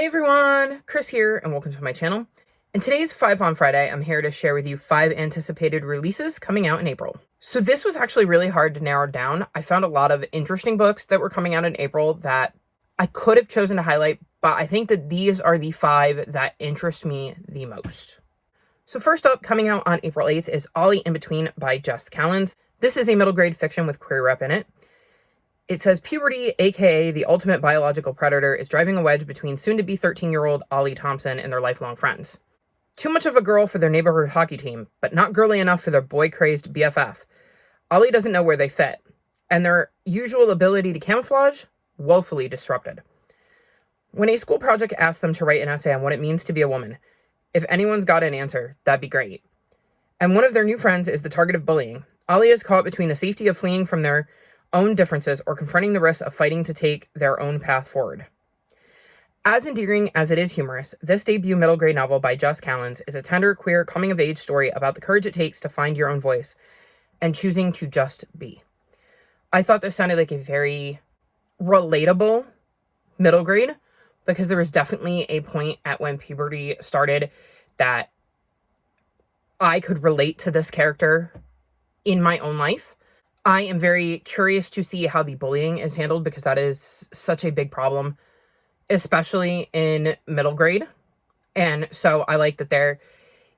Hey everyone, Chris here, and welcome to my channel. In today's 5 on Friday, I'm here to share with you 5 anticipated releases coming out in April. So this was actually really hard to narrow down. I found a lot of interesting books that were coming out in April that I could have chosen to highlight, but I think that these are the 5 that interest me the most. So first up, coming out on April 8th is Ollie in Between by Jess Callens. This is a middle grade fiction with queer rep in it. It says puberty, aka the ultimate biological predator, is driving a wedge between soon-to-be 13-year-old Ollie Thompson and their lifelong friends. Too much of a girl for their neighborhood hockey team, but not girly enough for their boy-crazed BFF. Ollie doesn't know where they fit, and their usual ability to camouflage, woefully disrupted. When a school project asks them to write an essay on what it means to be a woman, if anyone's got an answer, that'd be great. And one of their new friends is the target of bullying. Ollie is caught between the safety of fleeing from their own differences or confronting the risks of fighting to take their own path forward. As endearing as it is humorous, this debut middle grade novel by Jess Callens is a tender, queer, coming-of-age story about the courage it takes to find your own voice and choosing to just be. I thought this sounded like a very relatable middle grade because there was definitely a point at when puberty started that I could relate to this character in my own life. I am very curious to see how the bullying is handled because that is such a big problem, especially in middle grade. And so I like that there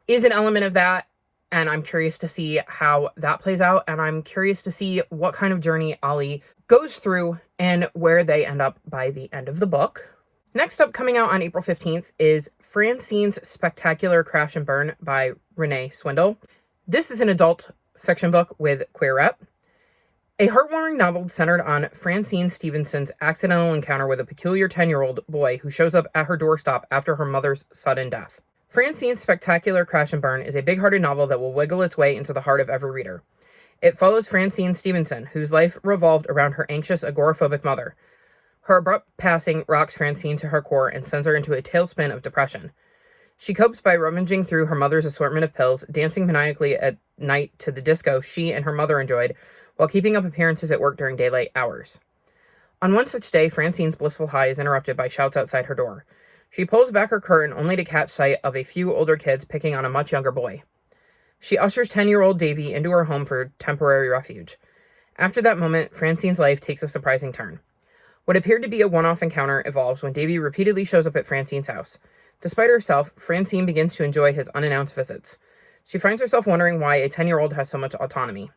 is an element of that, and I'm curious to see how that plays out, and I'm curious to see what kind of journey Ollie goes through and where they end up by the end of the book. Next up, coming out on April 15th, is Francine's Spectacular Crash and Burn by Renee Swindle. This is an adult fiction book with queer rep. A heartwarming novel centered on Francine Stevenson's accidental encounter with a peculiar 10-year-old boy who shows up at her doorstep after her mother's sudden death. Francine's Spectacular Crash and Burn is a big-hearted novel that will wiggle its way into the heart of every reader. It follows Francine Stevenson, whose life revolved around her anxious, agoraphobic mother. Her abrupt passing rocks Francine to her core and sends her into a tailspin of depression. She copes by rummaging through her mother's assortment of pills, dancing maniacally at night to the disco she and her mother enjoyed, while keeping up appearances at work during daylight hours. On one such day, Francine's blissful high is interrupted by shouts outside her door. She pulls back her curtain only to catch sight of a few older kids picking on a much younger boy. She ushers 10-year-old Davy into her home for temporary refuge. After that moment, Francine's life takes a surprising turn. What appeared to be a one-off encounter evolves when Davy repeatedly shows up at Francine's house. Despite herself, Francine begins to enjoy his unannounced visits. She finds herself wondering why a 10-year-old has so much autonomy.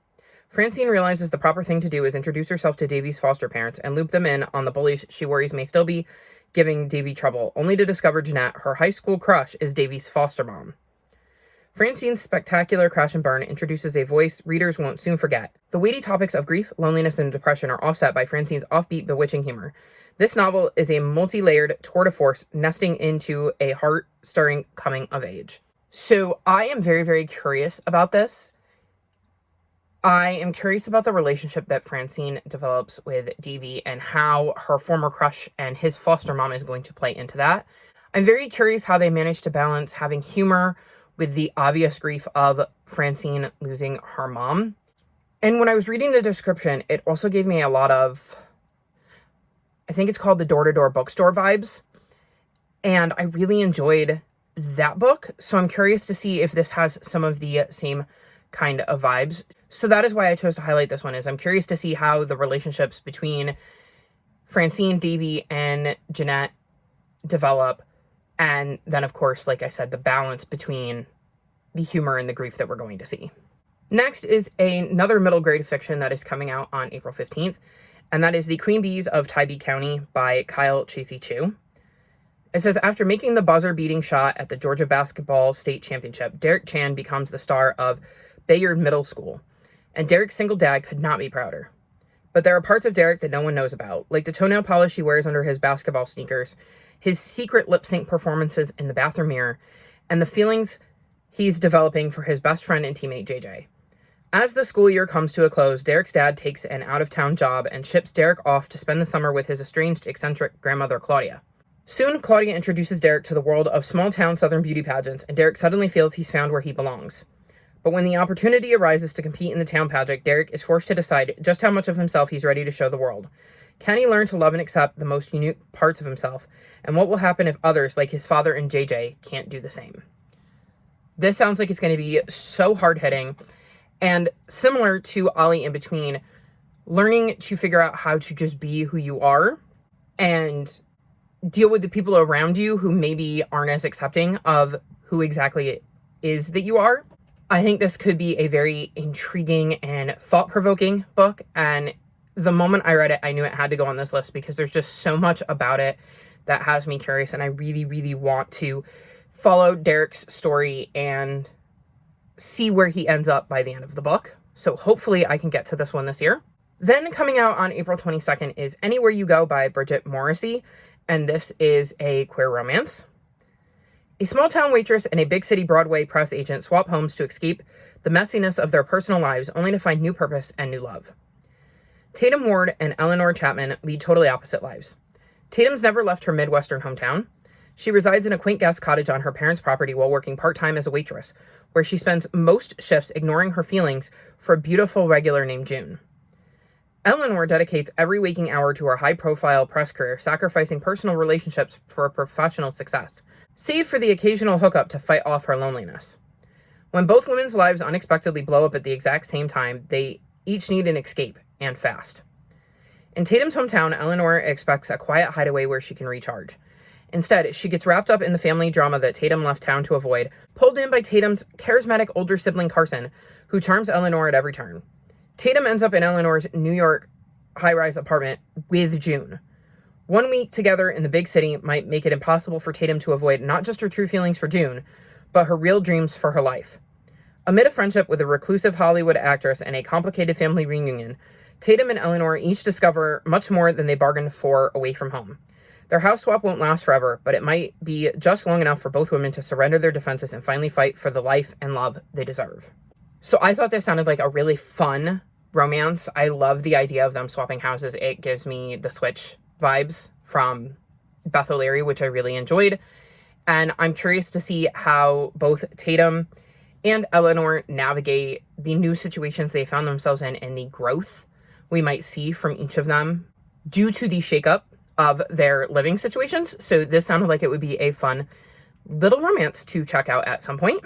Francine realizes the proper thing to do is introduce herself to Davy's foster parents and loop them in on the bullies she worries may still be giving Davy trouble, only to discover Jeanette, her high school crush, is Davy's foster mom. Francine's Spectacular Crash and Burn introduces a voice readers won't soon forget. The weighty topics of grief, loneliness, and depression are offset by Francine's offbeat, bewitching humor. This novel is a multi-layered tour de force nesting into a heart-stirring coming of age. So I am very, very curious about this. I am curious about the relationship that Francine develops with Davy and how her former crush and his foster mom is going to play into that. I'm very curious how they manage to balance having humor with the obvious grief of Francine losing her mom. And when I was reading the description, it also gave me a lot of, I think it's called the door-to-door bookstore vibes. And I really enjoyed that book. So I'm curious to see if this has some of the same kind of vibes. So that is why I chose to highlight this one, is I'm curious to see how the relationships between Francine, Davy, and Jeanette develop. And then, of course, like I said, the balance between the humor and the grief that we're going to see. Next is another middle grade fiction that is coming out on April 15th, and that is The Queen Bees of Tybee County by Kyle Chasey Chu. It says, after making the buzzer-beating shot at the Georgia Basketball State Championship, Derek Chan becomes the star of Bayard Middle School, and Derek's single dad could not be prouder. But there are parts of Derek that no one knows about, like the toenail polish he wears under his basketball sneakers, his secret lip-sync performances in the bathroom mirror, and the feelings he's developing for his best friend and teammate, JJ. As the school year comes to a close, Derek's dad takes an out-of-town job and ships Derek off to spend the summer with his estranged, eccentric grandmother, Claudia. Soon, Claudia introduces Derek to the world of small-town southern beauty pageants, and Derek suddenly feels he's found where he belongs. But when the opportunity arises to compete in the town pageant, Derek is forced to decide just how much of himself he's ready to show the world. Can he learn to love and accept the most unique parts of himself? And what will happen if others, like his father and JJ, can't do the same? This sounds like it's going to be so hard-hitting and similar to Ollie in Between, learning to figure out how to just be who you are and deal with the people around you who maybe aren't as accepting of who exactly it is that you are. I think this could be a very intriguing and thought-provoking book, and the moment I read it, I knew it had to go on this list because there's just so much about it that has me curious, and I really, really want to follow Derek's story and see where he ends up by the end of the book. So hopefully I can get to this one this year. Then coming out on April 22nd is Anywhere You Go by Bridget Morrissey, and this is a queer romance. A small-town waitress and a big-city Broadway press agent swap homes to escape the messiness of their personal lives, only to find new purpose and new love. Tatum Ward and Eleanor Chapman lead totally opposite lives. Tatum's never left her Midwestern hometown. She resides in a quaint guest cottage on her parents' property while working part-time as a waitress, where she spends most shifts ignoring her feelings for a beautiful regular named June. Eleanor dedicates every waking hour to her high-profile press career, sacrificing personal relationships for professional success, save for the occasional hookup to fight off her loneliness. When both women's lives unexpectedly blow up at the exact same time, they each need an escape, and fast. In Tatum's hometown, Eleanor expects a quiet hideaway where she can recharge. Instead, she gets wrapped up in the family drama that Tatum left town to avoid, pulled in by Tatum's charismatic older sibling Carson, who charms Eleanor at every turn. Tatum ends up in Eleanor's New York high-rise apartment with June. 1 week together in the big city might make it impossible for Tatum to avoid not just her true feelings for June, but her real dreams for her life. Amid a friendship with a reclusive Hollywood actress and a complicated family reunion, Tatum and Eleanor each discover much more than they bargained for away from home. Their house swap won't last forever, but it might be just long enough for both women to surrender their defenses and finally fight for the life and love they deserve. So I thought this sounded like a really fun romance. I love the idea of them swapping houses. It gives me the Switch vibes from Beth O'Leary, which I really enjoyed. And I'm curious to see how both Tatum and Eleanor navigate the new situations they found themselves in and the growth we might see from each of them due to the shakeup of their living situations. So this sounded like it would be a fun little romance to check out at some point.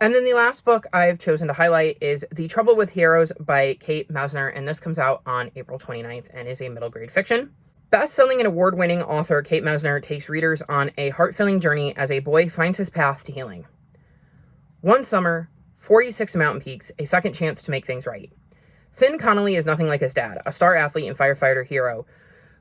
And then the last book I've chosen to highlight is The Trouble with Heroes by Kate Masner, and this comes out on April 29th and is a middle grade fiction. Best-selling and award-winning author Kate Masner takes readers on a heart-filling journey as a boy finds his path to healing. One summer, 46 mountain peaks, a second chance to make things right. Finn Connolly is nothing like his dad, a star athlete and firefighter hero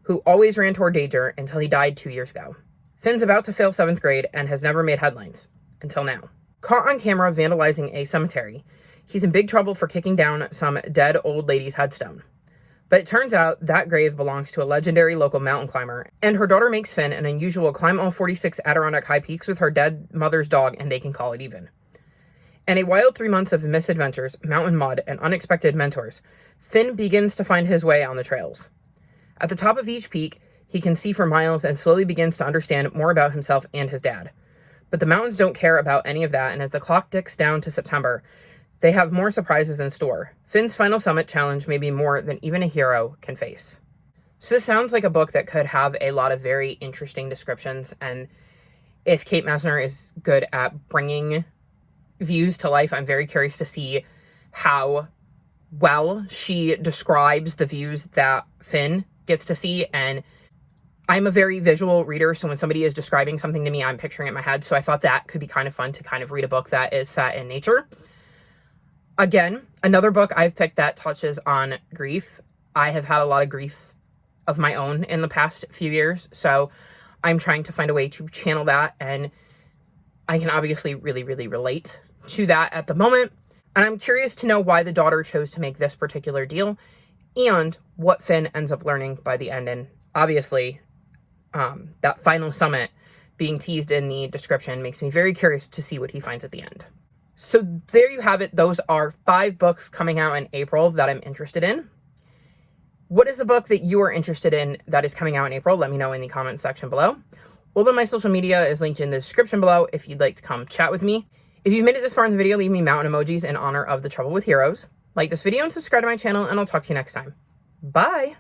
who always ran toward danger until he died 2 years ago. Finn's about to fail 7th grade and has never made headlines, until now. Caught on camera vandalizing a cemetery, he's in big trouble for kicking down some dead old lady's headstone. But it turns out that grave belongs to a legendary local mountain climber, and her daughter makes Finn an unusual climb all 46 Adirondack high peaks with her dead mother's dog, and they can call it even. In a wild 3 months of misadventures, mountain mud, and unexpected mentors, Finn begins to find his way on the trails. At the top of each peak, he can see for miles and slowly begins to understand more about himself and his dad. But the mountains don't care about any of that, and as the clock ticks down to September, they have more surprises in store. Finn's final summit challenge may be more than even a hero can face. So this sounds like a book that could have a lot of very interesting descriptions, and if Kate Masner is good at bringing views to life, I'm very curious to see how well she describes the views that Finn gets to see. And I'm a very visual reader, so when somebody is describing something to me, I'm picturing it in my head. So I thought that could be kind of fun to kind of read a book that is set in nature. Again, another book I've picked that touches on grief. I have had a lot of grief of my own in the past few years, so I'm trying to find a way to channel that, and I can obviously really, really relate to that at the moment. And I'm curious to know why the daughter chose to make this particular deal and what Finn ends up learning by the end. And obviously, that final summit being teased in the description makes me very curious to see what he finds at the end. So there you have it. Those are 5 books coming out in April that I'm interested in. What is a book that you are interested in that is coming out in April? Let me know in the comments section below. All of my social media is linked in the description below if you'd like to come chat with me. If you've made it this far in the video, leave me mountain emojis in honor of The Trouble with Heroes. Like this video and subscribe to my channel, and I'll talk to you next time. Bye!